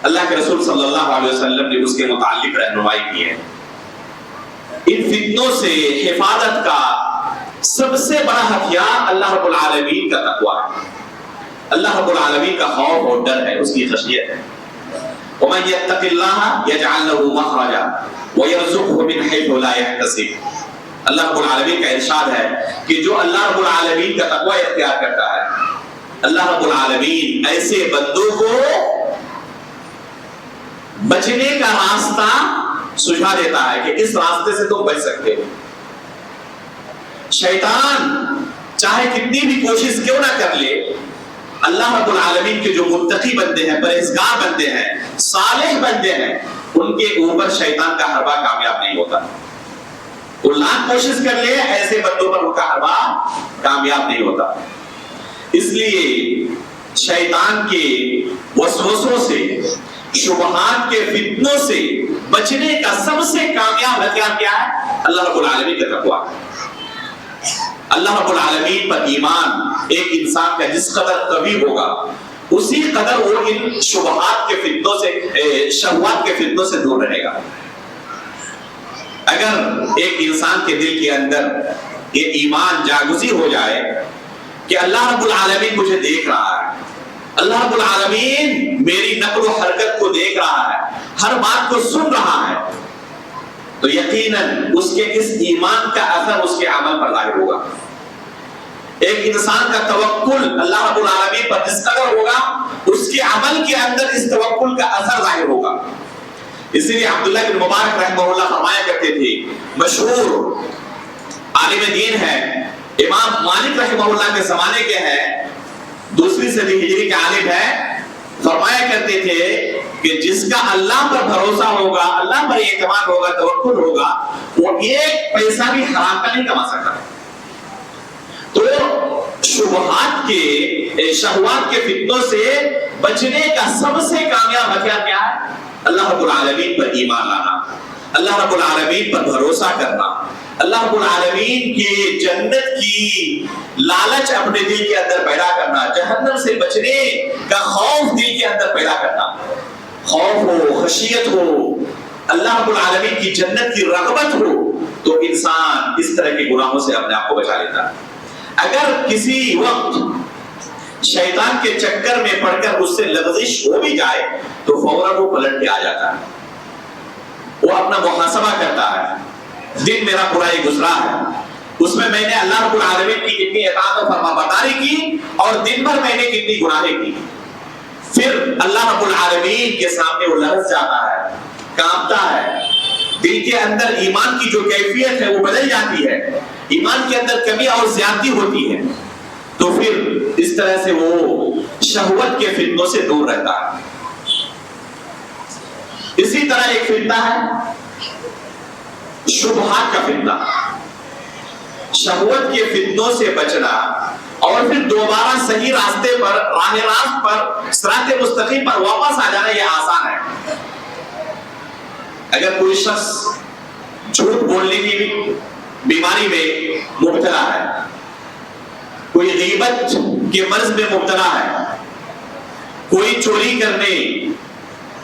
اللہ کے رسول صلی اللہ علیہ وسلم نے اس کے متعلق رہنمائی کی ہے۔ ان فتنوں سے حفاظت کا سب سے بڑا ہتھیار اللہ رب العالمین کا تقویٰ ہے، اللہ رب العالمین کا خوف اور ڈر ہے، اس کی خشیت ہے۔ وَمَن يَتَّقِ اللَّهَ يَجْعَل لَّهُ مَخْرَجًا وَيَرْزُقْهُ مِنْ حَيْثُ لَا يَحْتَسِبُ۔ اللہ رب العالمین کا ارشاد ہے کہ جو اللہ رب العالمین کا تقویٰ اختیار کرتا ہے، اللہ رب العالمین ایسے بندوں کو بچنے کا راستہ سجھا دیتا ہے کہ اس راستے سے تم بچ سکتے ہو۔ شیطان چاہے کتنی بھی کوشش کیوں نہ کر لے، اللہ رب العالمین کے جو متقی بندے ہیں، پرہیزگار بندے ہیں، صالح بندے ہیں، ان کے اوپر شیطان کا حربہ کامیاب نہیں ہوتا۔ وہ لاکھ کوشش کر لے، ایسے بندوں پر ان کا حربہ کامیاب نہیں ہوتا۔ اس لیے شیطان کے وسوسوں سے، شبہات کے فتنوں سے بچنے کا سب سے کامیاب ہتھیار کیا ہے؟ اللہ رب العالمین کا تقویٰ۔ اللہ رب العالمین پر ایمان ایک انسان کا جس قدر قوی ہوگا، اسی قدر وہ ان شبہات کے فتنوں سے، شہوات کے فتنوں سے دور رہے گا۔ اگر ایک انسان کے دل کے اندر یہ ایمان جاگزی ہو جائے کہ اللہ رب العالمین مجھے دیکھ رہا ہے، اللہ رب العالمین میری نقل و حرکت کو دیکھ رہا ہے، ہر بات کو سن رہا ہے، تو یقیناً اس کے اس ایمان کا اثر اس کے عمل پر ظاہر ہوگا۔ ایک انسان کا توکل اللہ رب العالمین پر جس قدر ہوگا، اس کے عمل کے اندر اس توکل کا اثر ظاہر ہوگا۔ اسی لیے عبداللہ بن مبارک رحمہ اللہ فرمایا کرتے تھے، مشہور عالم دین ہے، امام مالک رحمہ اللہ کے زمانے کے ہیں، دوسری صدی ہجری کے عالم ہے، فرمایا کرتے تھے کہ جس کا اللہ پر بھروسہ ہوگا، اللہ پر اعتماد ہوگا، توکل ہوگا، وہ ایک پیسہ بھی حرام کا نہیں کما سکتا۔ تو شبہات کے، شہوات کے فتنوں سے بچنے کا سب سے کامیاب ہتھیار کیا ہے؟ اللہ رب العالمین پر ایمان لانا، اللہ رب العالمین پر بھروسہ کرنا، اللہ رب العالمین کی جنت کی لالچ اپنے دل کے اندر پیدا کرنا، جہنم سے بچنے کا خوف دل کے اندر پیدا کرنا، خوف ہو، خشیت ہو، اللہ رب العالمین کی جنت کی رغبت ہو، تو انسان اس طرح کے گناہوں سے اپنے آپ کو بچا لیتا ہے۔ اگر کسی وقت شیطان کے چکر میں پڑ کر اس سے لغزش ہو بھی جائے تو فوراً وہ پلٹ کے آ جاتا ہے، وہ اپنا محاسبہ کرتا ہے، دن میرا برا ہی گزرا ہے، اس میں نے اللہ رب العالمین کی کتنی اطاعت و فرما برداری کی اور دن بھر میں نے کتنی گناہیں کی۔ پھر اللہ رب العالمین کے سامنے وہ لرز جاتا ہے، کانپتا ہے، دل کے اندر ایمان کی جو کیفیت ہے وہ بدل جاتی ہے، ایمان کے اندر کمی اور زیادتی ہوتی ہے، تو پھر اس طرح سے وہ شہوت کے فتنوں سے دور رہتا ہے۔ اسی طرح ایک فتنہ ہے شبہات کا فتنہ، شہوت کے فتنوں سے بچنا اور پھر دوبارہ صحیح راستے پر، راہ راست پر، صراط مستقیم پر واپس آ جانا یہ آسان ہے۔ اگر کوئی شخص جھوٹ بولنے کی بیماری میں مبتلا ہے، کوئی غیبت کے مرض میں مبتلا ہے، کوئی چوری کرنے،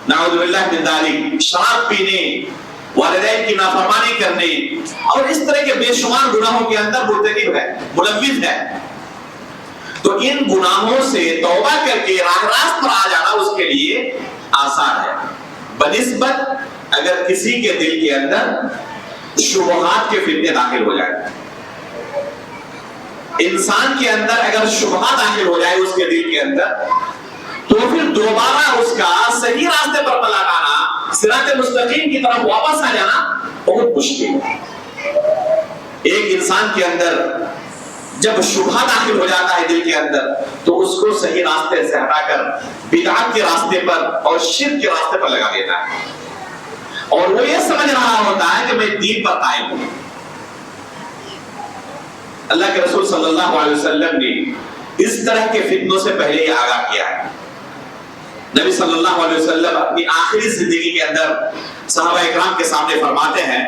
نعوذ باللہ من ذالک، شراب پینے، والدین کی نافرمانی کرنے اور اس طرح کے بے شمار گناہوں کے اندر مرتکب ہے، ملوث ہے، تو ان گناہوں سے توبہ کر کے راہ راست پر آ جانا اس کے لیے آسان ہے، بنسبت اگر کسی کے دل کے اندر شبہات کے فتنے داخل ہو جائے۔ انسان کے اندر اگر شبہات داخل ہو جائے اس کے دل کے اندر، تو پھر دوبارہ اس کا صحیح راستے پر پلٹ آنا، صراط مستقیم کی طرف واپس آ جانا بہت مشکل ہے۔ ایک انسان کے اندر جب شبہ داخل ہو جاتا ہے دل کے اندر، تو اس کو صحیح راستے سے ہٹا کر بدعت کے راستے پر اور شرک کے راستے پر لگا دیتا ہے، اور وہ یہ سمجھ رہا ہوتا ہے کہ میں دین پر قائم ہوں۔ اللہ کے رسول صلی اللہ علیہ وسلم نے اس طرح کے فتنوں سے پہلے ہی آگاہ کیا ہے۔ نبی صلی اللہ علیہ وسلم اپنی آخری زندگی کے اندر صحابہ اکرام کے سامنے فرماتے ہیں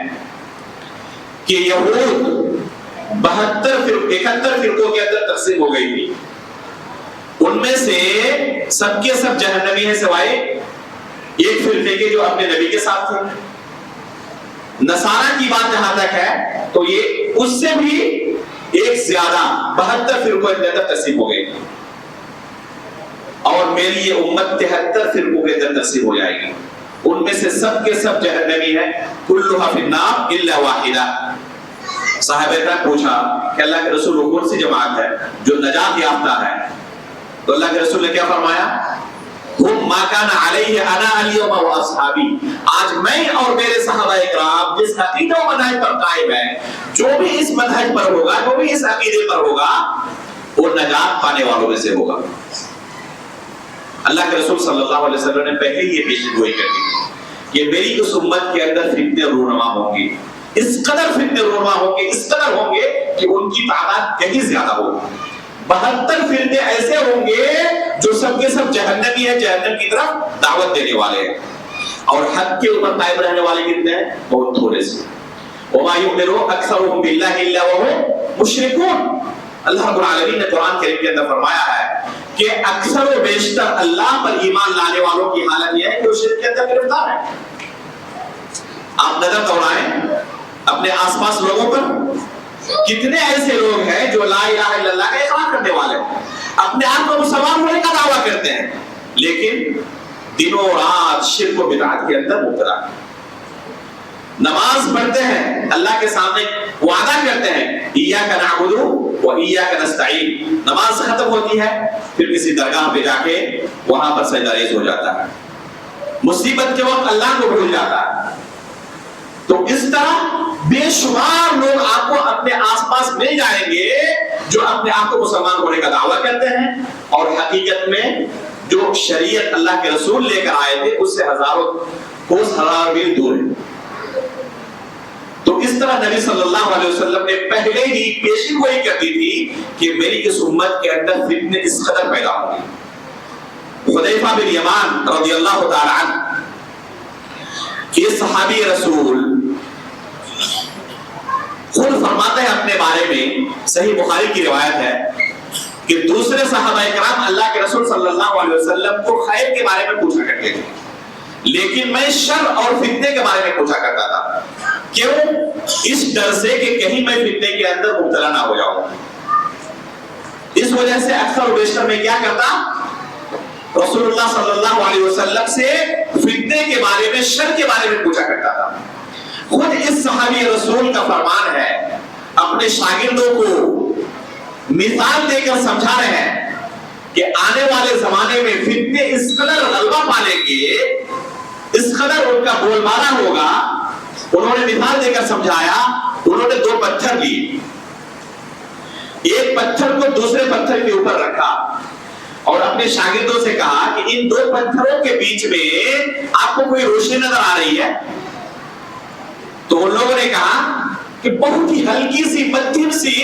کہ یہود 71 فرقوں کے اندر تقسیم ہو گئی تھی، ان میں سے سب کے سب جہنمی ہیں سوائے ایک فرقے کے جو اپنے نبی کے ساتھ تھے. نصارہ کی بات جہاں تک ہے تو یہ اس سے بھی ایک زیادہ 72 فرقوں کے اندر تقسیم ہو گئے, اور میری یہ امت 73 فرقوں کے اندر تقسیم ہو جائے گی. ان میں سے سب کے سب جہنمی ہیں, کلھا فی النار الا واحدہ. صحابہ نے پوچھا کہ اللہ کے رسول وہ کون سی جماعت ہے جو نجات یافتہ ہے؟ تو اللہ کے رسول نے کیا فرمایا؟ ہم ما کان علیہ انا الیوم واصحابی, آج میں اور میرے صحابہ اکرام جس عقیدہ و منہج پر قائم ہیں, جو بھی اس منہج پر ہوگا, جو بھی اس عقیدے پر ہوگا, وہ نجات پانے والوں میں سے ہوگا. اللہ کے رسول صلی اللہ علیہ وسلم نے پہلے یہ پیشن گوئی کر دی کہ میری اس امت کے اندر فتنے رونما ہوں گی, اس قدر فتنے رونما ہوں گے, اس قدر ہوں گے کہ ان کی تعداد کہیں زیادہ ہوگی. 72 فرقے ایسے ہوں گے جو سب کے سب جہنمی ہیں, جہنم کی طرف دعوت دینے والے ہیں, اور حق کے اوپر قائم رہنے والے کتنے ہیں؟ بہت تھوڑے سے. وما یؤمن اکثرهم باللہ الا وهم مشرکون. اللہ رب العالمین نے قرآن کریم کے اندر فرمایا ہے کہ اکثر و بیشتر اللہ پر ایمان لانے والوں کی حالت یہ ہے کہ وہ شرک کے اندر گرفتار ہے. آپ نظر دوڑائیں اپنے آس پاس لوگوں پر, کتنے ایسے لوگ ہیں جو لا الہ الا اللہ کا اقرار کرنے والے ہیں, اپنے آپ کو مسلمان ہونے کا دعویٰ کرتے ہیں, لیکن دنوں رات شرک و بدعت کے اندر مبتلا. نماز پڑھتے ہیں, اللہ کے سامنے وعدہ کرتے ہیں ایاک نعبد و ایاک نستعین, نماز ختم ہوتی ہے پھر کسی درگاہ پہ جا کے وہاں پر سجدہ ریز ہو جاتا ہے, مصیبت کے وقت اللہ کو بھول جاتا ہے. تو اس طرح بے شمار لوگ آپ کو اپنے آس پاس مل جائیں گے جو اپنے آپ کو مسلمان ہونے کا دعویٰ کرتے ہیں, اور حقیقت میں جو شریعت اللہ کے رسول لے کر آئے تھے اس سے ہزاروں کوس ہزار میل دور ہیں. تو اس طرح نبی صلی اللہ علیہ وسلم نے پہلے ہی پیشین گوئی کر دی تھی کہ میری اس امت کے اندر فتنے اس قدر پیدا ہوں گے. حذیفہ بن یمان رضی اللہ تعالی عنہ, یہ صحابی رسول خود فرماتے ہیں اپنے بارے میں, صحیح بخاری کی روایت ہے کہ دوسرے صحابہ کرام اللہ کے رسول صلی اللہ علیہ وسلم کو خیر کے بارے میں پوچھا کرتے تھے, لیکن میں شر اور فتنے کے بارے میں پوچھا کرتا تھا. کیوں؟ اس ڈر سے کہ کہیں میں فتنے کے اندر مبتلا نہ ہو جاؤں. اس وجہ سے اکثر و بیشتر میں کیا کرتا, رسول اللہ صلی اللہ علیہ وسلم سے فتنے کے بارے میں, شر کے بارے میں پوچھا کرتا تھا. خود اس صحابی رسول کا فرمان ہے, اپنے شاگردوں کو مثال دے کر سمجھا رہے ہیں کہ آنے والے زمانے میں فتنے اس قدر غلبہ پالیں گے, اس قدر ان کا بول بالا ہوگا. انہوں نے مثال دے کر سمجھایا, انہوں نے 2 پتھر لیے, ایک پتھر کو دوسرے پتھر کے اوپر رکھا اور اپنے شاگردوں سے کہا کہ ان 2 پتھروں کے بیچ میں آپ کو کوئی روشنی نظر آ رہی ہے؟ تو ان لوگوں نے کہا کہ بہت ہی ہلکی سی مدھم سی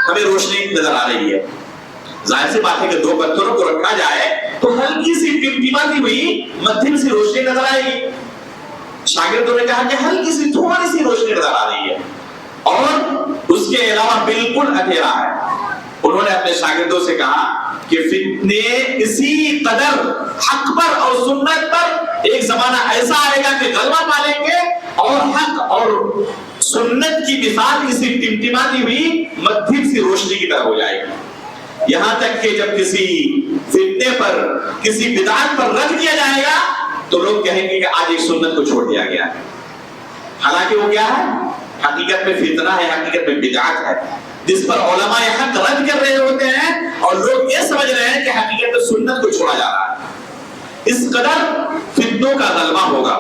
ہمیں روشنی نظر آ رہی ہے. ظاہر سی بات ہے کہ 2 پتھروں کو رکھا جائے تو ہلکی سی ٹمٹماتی ہوئی مدھم سی روشنی نظر آئے گی. شاگردوں نے کہا کہ ہلکی سی تھوڑی سی روشنی نظر آ رہی ہے اور اس کے علاوہ بالکل اندھیرا ہے. انہوں نے اپنے شاگردوں سے کہا کہ فتنے اسی قدر حق پر اور سنت پر ایک زمانہ ایسا آئے گا کہ غلبہ پالیں گے, اور حق اور سنت کی مثال اسی ٹمٹماتی ہوئی مدھم سی روشنی کی طرح ہو جائے گی. یہاں تک کہ جب کسی فتنے پر, کسی بدعت پر رد کیا جائے گا تو لوگ کہیں گے کہ آج ایک سنت کو چھوڑ دیا گیا ہے, حالانکہ وہ کیا ہے, حقیقت میں فتنہ ہے, حقیقت میں بدعت ہے, جس پر علماء حق رد کر رہے ہوتے ہیں اور لوگ یہ سمجھ رہے ہیں کہ حقیقت میں سنت کو چھوڑا جا رہا ہے. اس قدر فتنوں کا غلبہ ہوگا.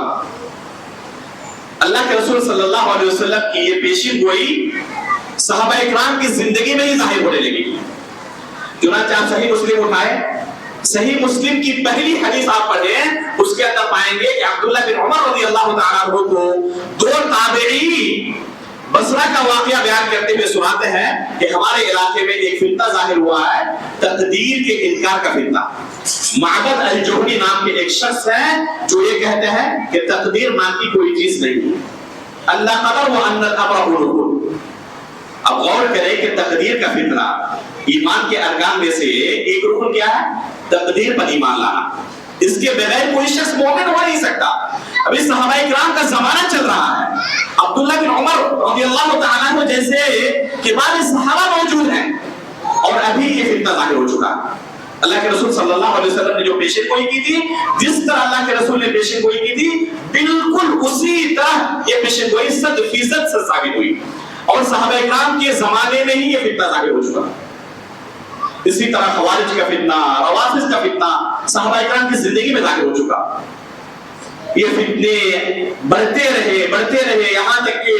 اللہ کے رسول صلی اللہ علیہ وسلم کی یہ پیشین گوئی صحابہ اکرام کی زندگی میں ہی ظاہر ہونے لگی. چنانچہ آپ صحیح مسلم اٹھائیں, صحیح مسلم کی پہلی حدیث آپ پڑھیں, اس کے اندر پائیں گے کہ عبداللہ بن عمر رضی اللہ تعالیٰ عنہ کو 2 تابعی بصرہ کا واقعہ بیان کرتے ہوئے سناتے ہیں کہ ہمارے علاقے میں ایک فتنہ ظاہر ہوا ہے, تقدیر کے انکار کا فتنہ. معبد الجوہنی نام کے ایک شخص ہے جو یہ کہتے ہیں کہ تقدیر نام کی کوئی چیز نہیں ہے, اللہ قدر و ان الامر انف. اب غور کریں کہ تقدیر کا فتنہ ایمان کے ارکان میں سے ایک رکن کیا ہے, تقدیر پر ایمان لانا. اس کے بغیر کوئی شخص مومن ہو نہیں سکتا. ابھی صحابہ کرام کا زمانہ چل رہا ہے, عبداللہ بن عمر رضی اللہ تعالیٰ عنہ جیسے کبار صحابہ موجود ہیں, اور ابھی یہ فتنہ ظاہر ہو چکا ہے. اللہ کے رسول صلی اللہ علیہ وسلم نے جو پیشن گوئی کی تھی, جس طرح اللہ کے رسول نے پیشن گوئی کی تھی, بالکل اسی طرح یہ پیشن گوئی 100% سے ثابت ہوئی, اور صحابہ کرام کے زمانے میں ہی یہ فتنہ ظاہر ہو چکا. اسی طرح خوارج کا فتنہ, روافض کا فتنہ صحابہ کرام کی زندگی میں ظاہر ہو چکا. یہ فتنے بڑھتے رہے یہاں تک کہ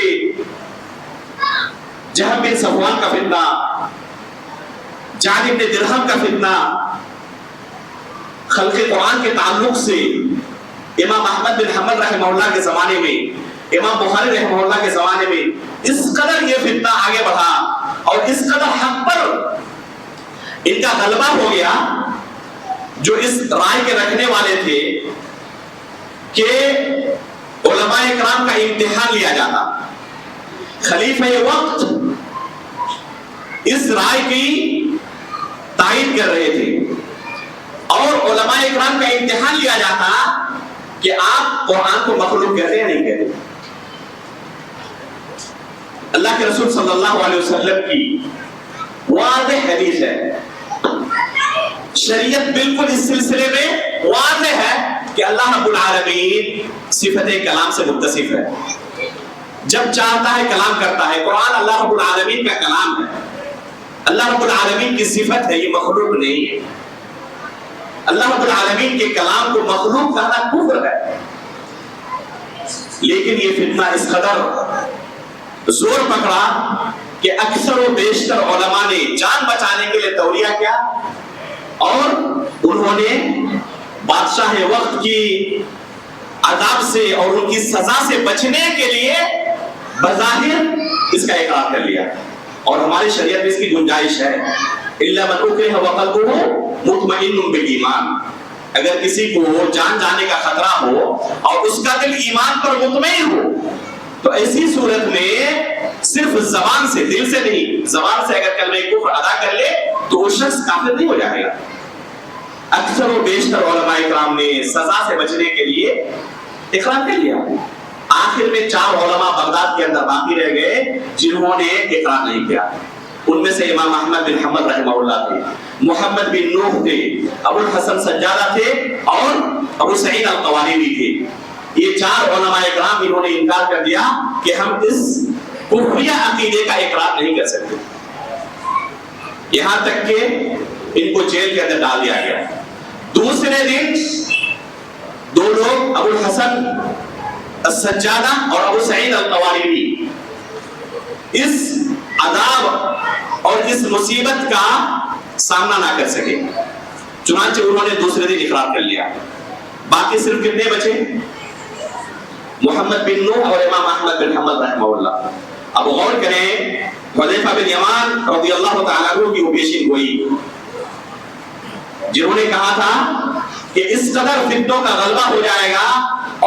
جہم بن صفوان کا فتنہ, جعد بن درہم کا فتنہ, خلق قرآن کے تعلق سے امام احمد بن حنبل رحمہ اللہ کے زمانے میں, امام بخاری رحمہ اللہ کے زمانے میں اس قدر یہ فتنہ آگے بڑھا, اور اس قدر حق پر ان کا غلبہ ہو گیا, جو اس رائے کے رکھنے والے تھے کہ علماء کرام کا امتحان لیا جاتا. خلیفہ وقت اس رائے کی تائید کر رہے تھے, اور علماء کرام کا امتحان لیا جاتا کہ آپ قرآن کو مخلوق کہتے ہیں نہیں کہتے. اللہ کے رسول صلی اللہ علیہ وسلم کی واضح حدیث ہے, شریعت بالکل اس سلسلے میں واضح ہے کہ اللہ رب العالمین صفت کلام سے متصف ہے. جب چاہتا ہے کلام کرتا ہے. قرآن اللہ رب العالمین کا کلام ہے, اللہ رب العالمین کی صفت ہے, یہ مخلوق نہیں ہے. اللہ رب العالمین کے کلام کو مخلوق کہنا کفر ہے. لیکن یہ فتنہ اس قدر زور پکڑا کہ اکثر و بیشتر علماء نے جان بچانے کے لیے توریہ کیا, اور انہوں نے بادشاہ وقت کی عذاب سے اور ان کی سزا سے بچنے کے لیے بظاہر اس کا اقرار کر لیا. اور ہماری شریعت میں اس کی گنجائش ہے, الا من اکرہ وقلبہ مطمئن بالایمان. اگر کسی کو جان جانے کا خطرہ ہو اور اس کا دل ایمان پر مطمئن ہو, تو ایسی صورت میں صرف زبان سے, دل سے نہیں, زبان سے اگر کلمہ کفر ادا کر لے تو وہ شخص کافر نہیں ہو جائے گا. اکثر و بیشتر علماء کرام نے سزا سے بچنے کے لیے اقرار کر لیا. آخر میں 4 علماء بغداد کے اندر باقی رہ گئے جنہوں نے اقرار نہیں کیا. ان میں سے امام احمد بن حنبل رحمہ اللہ تھے, محمد بن نوح تھے, ابو الحسن سجادہ تھے, اور ابو سعید القوانینی تھے. یہ 4 علماء کرام انہوں نے انکار کر دیا کہ ہم اس کفریہ عقیدے کا اقرار نہیں کر سکتے. یہاں تک کہ ان کو جیل کے اندر ڈال دیا گیا. دوسرے دن 2 لوگ, ابو الحسن السجادہ اور ابو سعید القوانینی, اس عذاب اور اس مصیبت کا سامنا نہ کر سکے. چنانچہ انہوں نے دوسرے دن اقرار کر لیا. باقی صرف کتنے بچے؟ محمد بن نوح اور امام احمد بن حنبل رحمہ اللہ. اب غور کریں, حذیفہ بن یمان رضی اللہ تعالیٰ عنہ کی وہ پیشین گوئی, جنہوں نے کہا تھا کہ اس قدر فتنوں کا غلبہ ہو جائے گا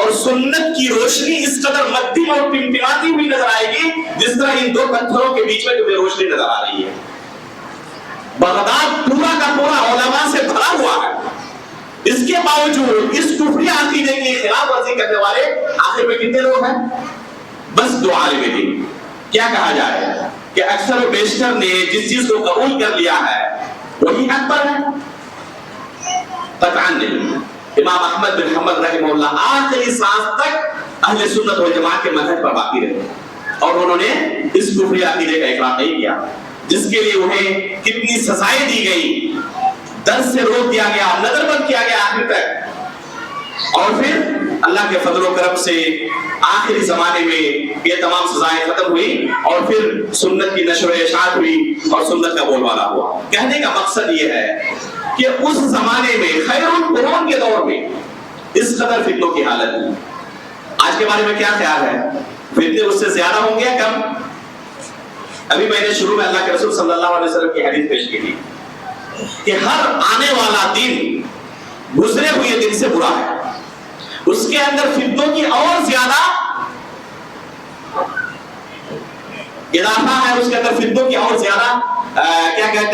اور سنت کی روشنی اس قدر مدھم اور ٹمٹماتی ہوئی نظر آئے گی جس طرح ان 2 پتھروں کے بیچ میں تمہیں روشنی نظر آ رہی ہے. بغداد پورا کا پورا علماء سے بھرا ہوا ہے, اس کے باوجود اس کفری عقیدے کی خلاف ورزی کرنے والے آخر میں کتنے لوگ ہیں؟ بس 2 عالم دین. کیا کہا جائے کہ اکثر و بیشتر نے جس چیز کو قبول کر لیا ہے وہی حق پر ہے؟ قطعاً نہیں. امام احمد بن حنبل رحمہ اللہ آخری سانس تک اہل سنت والجماعت کے منہج پر باقی رہے, اور انہوں نے اس کفری عقیدے کا اقرار نہیں کیا, جس کے لیے انہیں کتنی سزائیں دی گئی, درس سے روک دیا گیا, نظر بند کیا گیا آخر تک. اور پھر اللہ کے فضل و کرم سے آخری زمانے میں یہ تمام سزائیں ختم ہوئی, اور پھر سنت کی نشر و اشاعت ہوئی اور سنت کا بول بالا ہوا. کہنے کا مقصد یہ ہے کہ اس زمانے میں خیر القرون کے دور میں اس قدر فتنوں کی حالت ہے. آج کے بارے میں کیا خیال ہے؟ فتنے اس سے زیادہ ہوں گے یا کم؟ ابھی میں نے شروع میں اللہ کے رسول صلی اللہ علیہ وسلم کی حدیث پیش کی تھی کہ ہر آنے والا دن گزرے ہوئے دن سے برا ہے, اس کے اندر فتنوں کی اور زیادہ اضافہ ہے, اس کے اندر فتنوں کی اور زیادہ کیا کہتے ہیں